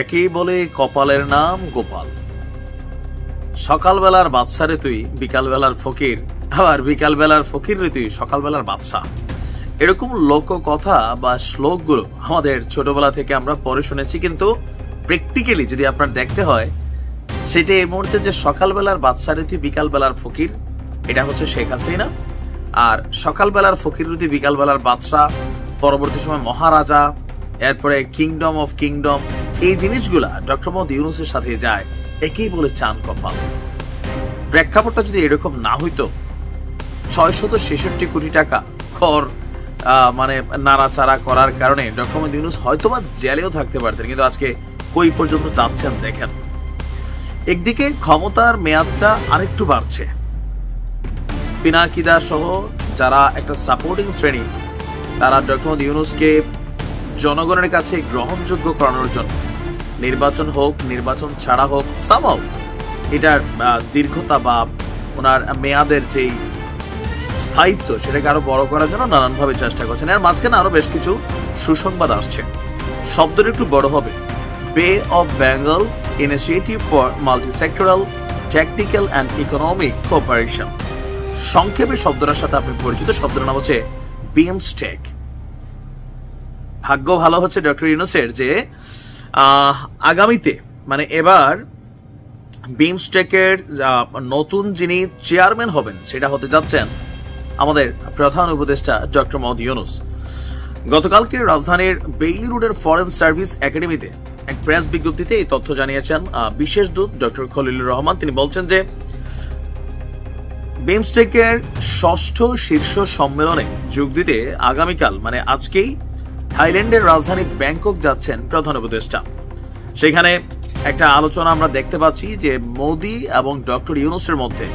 একেই বলে কপালের নাম গোপাল। সকালবেলার বাদশা রে তুই বিকালবেলার ফকির, আবার বিকালবেলার ফকির রে তুই সকালবেলার বাদশা। এরকম লোককথা বা শ্লোকগুলো আমাদের ছোটবেলা থেকে আমরা পড়ে শুনেছি, কিন্তু প্র্যাকটিক্যালি যদি আপনার দেখতে হয় সেটা এই মুহূর্তে যে সকালবেলার বাদশা রে তুই বিকালবেলার ফকির, এটা হচ্ছে শেখ হাসিনা। আর সকালবেলার ফকির রে তুই বিকালবেলার বাদশা, পরবর্তী সময় মহারাজা, এরপরে কিংডম অফ কিংডম, এই জিনিসগুলা ডক্টর মোহাম্মদ ইউনূসের সাথে যায়। একেই বলে চাঁদ কপাল। প্রেক্ষাপটটা যদি এরকম না হইতো, 666 কোটি টাকা কর মানে নাড়াচাড়া করার কারণে ডক্টর মোহাম্মদ ইউনূস হয়তোবা জেলেও থাকতে পারতেন, কিন্তু আজকে কই পর্যন্ত যাচ্ছেন দেখেন। একদিকে ক্ষমতার মেয়াদটা আরেকটু বাড়ছে, পিনাকিদা সহ যারা একটা সাপোর্টিং শ্রেণী, তারা ডক্টর মোহাম্মদ ইউনূসকে জনগণের কাছে গ্রহণযোগ্য করানোর জন্য নির্বাচন হোক, নির্বাচন ছাড়া হোক, সামহাও এটার দীর্ঘতা বা ওনার মেয়াদের যেই স্থায়িত্ব সেটাকে আরো বড় করার জন্য নানানভাবে চেষ্টা করছেন। এর মাঝখানে আরো বেশ কিছু সুসংবাদ আসছে। শব্দটা একটু বড় হবে, বে of Bengal initiative for multi-sectoral technical and economic cooperation. সংক্ষেপে শব্দটার সাথে আপনি পরিচিত, শব্দটার নাম হচ্ছে বিমস্টেক। ভাগ্য ভালো হচ্ছে ডক্টর ইউনূসের যে আগামীতে মানে এবার বিমস্টেকের নতুন যিনি চেয়ারম্যান হবেন সেটা হতে যাচ্ছেন আমাদের প্রধান উপদেষ্টা ডক্টর মোহাম্মদ ইউনূস। গতকালকে রাজধানীর বেইলি রোডের ফরেন সার্ভিস একাডেমিতে এক প্রেস বিজ্ঞপ্তিতে এই তথ্য জানিয়েছেন বিশেষ দূত ডক্টর খলিলুর রহমান। তিনি বলছেন যে বিমস্টেকের ৬ষ্ঠ শীর্ষ সম্মেলনে যোগ দিতে আগামীকাল মানে আজকেই থাইল্যান্ডের রাজধানী ব্যাংকক যাচ্ছেন প্রধান উপদেষ্টা। সেখানে একটা আলোচনা আমরা দেখতে পাচ্ছি যে মোদি এবং ডক্টর ইউনূসের মধ্যে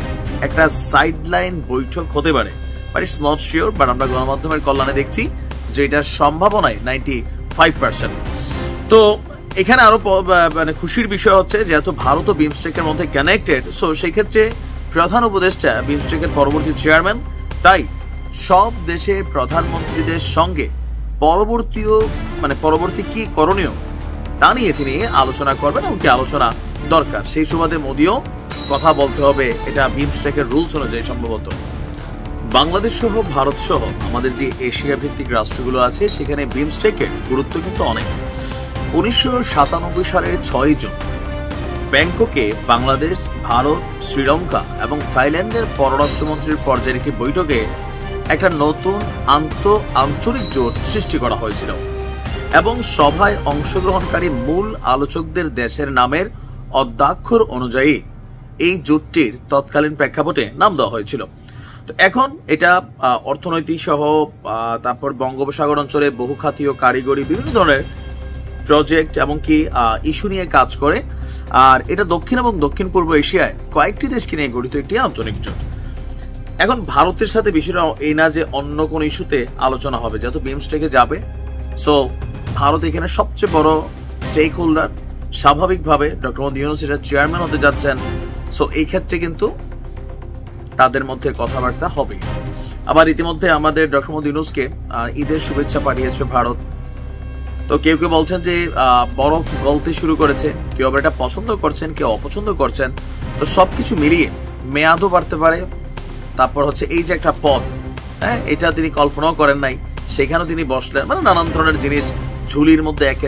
একটা সাইডলাইন বৈঠক হতে পারে, but it's not sure. But আমরা গণমাধ্যমের কল্যাণে দেখছি যে এটার সম্ভাবনায় 95%। তো এখানে আরো মানে খুশির বিষয় হচ্ছে যেহেতু ভারত ও বিমস্টেকের মধ্যে কানেক্টেড, সো সেই ক্ষেত্রে প্রধান উপদেষ্টা বিমস্টেকের পরবর্তী চেয়ারম্যান, তাই সব দেশের প্রধানমন্ত্রীদের সঙ্গে পরবর্তী কি করণীয় তা নিয়ে তিনি আলোচনা করবেন এবং কি আলোচনা দরকার সেই সুবাদে মোদিও কথা বলতে হবে। এটা বিমস্টেকের রুলস অনুযায়ী সম্ভবত। বাংলাদেশ সহ ভারত সহ আমাদের যে এশিয়া ভিত্তিক রাষ্ট্রগুলো আছে সেখানে বিমস্টেকের গুরুত্ব কিন্তু অনেক। 1997 সালের 6 জুন ব্যাংককে বাংলাদেশ, ভারত, শ্রীলঙ্কা এবং থাইল্যান্ডের পররাষ্ট্রমন্ত্রীর পর্যায়ের একটি বৈঠকে একটা নতুন আঞ্চলিক জোট সৃষ্টি করা হয়েছিল এবং সভায় অংশগ্রহণকারী মূল আলোচকদের দেশের নামের অদ্যাক্ষর অনুযায়ী এই জোটটির তৎকালীন প্রেক্ষাপটে নাম দেওয়া হয়েছিল। তো এখন এটা অর্থনৈতিক সহ তারপর বঙ্গোপসাগর অঞ্চলে বহুখাতীয় কারিগরি বিভিন্ন ধরনের প্রজেক্ট এবং কি ইস্যু নিয়ে কাজ করে। আর এটা দক্ষিণ এবং দক্ষিণ পূর্ব এশিয়ায় কয়েকটি দেশকে নিয়ে গঠিত একটি আঞ্চলিক জোট। এখন ভারতের সাথে বিষয়টা এই না যে অন্য কোন ইস্যুতে আলোচনা হবে, যেহেতু বিমস্টেকে যাবে, সো ভারত এখানে সবচেয়ে বড় স্টেক হোল্ডার। স্বাভাবিকভাবে ডক্টর মোহাম্মদ ইউনূস এটা চেয়ারম্যান হতে যাচ্ছেন, সো এই ক্ষেত্রে কিন্তু তাদের মধ্যে কথাবার্তা হবে। আবার ইতিমধ্যে আমাদের ডক্টর মোহাম্মদ ইউনূসকে ঈদের শুভেচ্ছা পাঠিয়েছে ভারত। তো কেউ কেউ বলছেন যে বরফ গলতে শুরু করেছে, কেউ আবার এটা পছন্দ করছেন, কেউ অপছন্দ করছেন। তো সবকিছু মিলিয়ে মেয়াদও বাড়তে পারে। তারপর হচ্ছে এই যে একটা পদ, হ্যাঁ, এটা তিনি কল্পনাও করেন নাই, সেখানেও তিনি বসলেন, মানে নানান ধরনের জিনিস ঝুলির মধ্যে একে